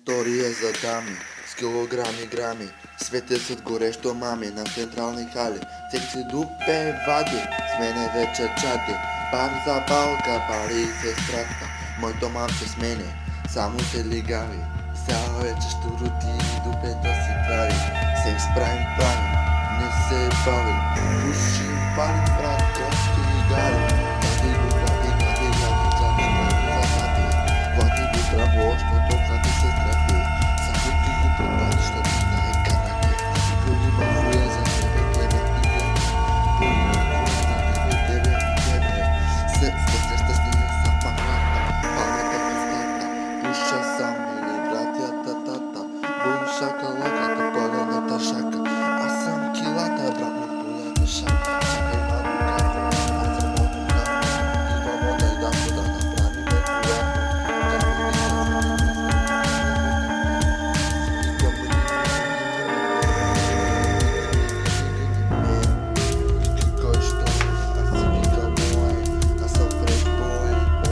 История за дами с килограми грами. Светят горещо мами на централни хали. Всеки си дупе вади, с мене вече чати. Бар за балка, пари и сестрата. Моето мамче с мене, само се лигави. Сега вече ще роди и дупето си прави. Секс правим, не се бавим. Пушим, палим, брат, кошки и гари. Вади го браво, защото хати се здрави. Само ти го предпади, защото знае карате. Боли ма хуя за тебе, тебе и тебе. Боли ма хуя за тебе, тебе и тебе. Среща с нея са паната, паната в устата. Пуша сам или братята тата. Бум шакала